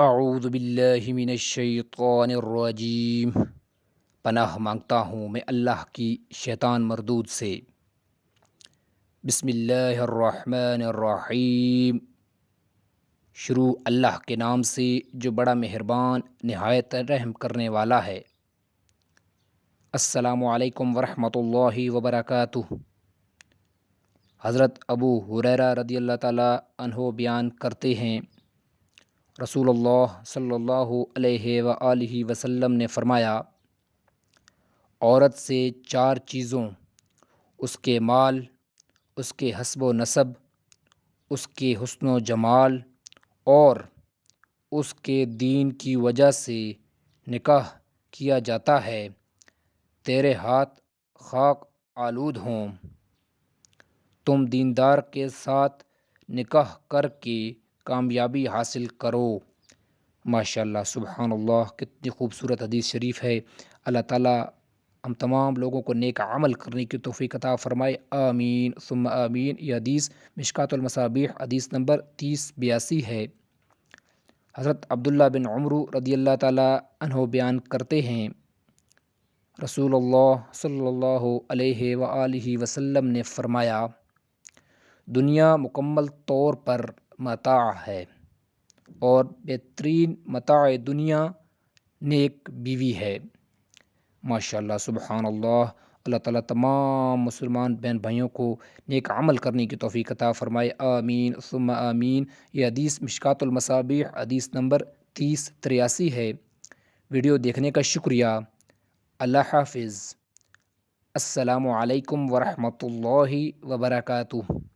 اعوذ باللہ من الشیطان الرجیم۔ پناہ مانگتا ہوں میں اللہ کی شیطان مردود سے۔ بسم اللہ الرحمن الرحیم۔ شروع اللہ کے نام سے جو بڑا مہربان نہایت رحم کرنے والا ہے۔ السلام علیکم ورحمۃ اللہ وبرکاتہ۔ حضرت ابو ہریرہ رضی اللہ تعالیٰ عنہ بیان کرتے ہیں، رسول اللہ صلی اللہ علیہ وآلہ وسلم نے فرمایا، عورت سے 4 چیزوں، اس کے مال، اس کے حسب و نسب، اس کے حسن و جمال اور اس کے دین کی وجہ سے نکاح کیا جاتا ہے، تیرے ہاتھ خاک آلود ہوں۔ تم دیندار کے ساتھ نکاح کر کے کامیابی حاصل کرو۔ ماشاءاللہ، سبحان اللہ، کتنی خوبصورت حدیث شریف ہے۔ اللہ تعالیٰ ہم تمام لوگوں کو نیک عمل کرنے کی توفیق عطا فرمائے، آمین ثم آمین۔ یہ حدیث مشکوٰۃ المصابیح حدیث نمبر 3082 ہے۔ حضرت عبداللہ بن عمر رضی اللہ تعالیٰ عنہ بیان کرتے ہیں، رسول اللہ صلی اللہ علیہ وآلہ وسلم نے فرمایا، دنیا مکمل طور پر متاع ہے اور بہترین متاع دنیا نیک بیوی ہے۔ ماشاءاللہ، سبحان اللہ۔ اللہ تعالیٰ تمام مسلمان بہن بھائیوں کو نیک عمل کرنے کی توفیق عطا فرمائے، آمین ثم آمین۔ یہ حدیث مشکوٰۃ المصابیح حدیث نمبر 3083 ہے۔ ویڈیو دیکھنے کا شکریہ۔ اللہ حافظ۔ السلام علیکم ورحمۃ اللہ وبرکاتہ۔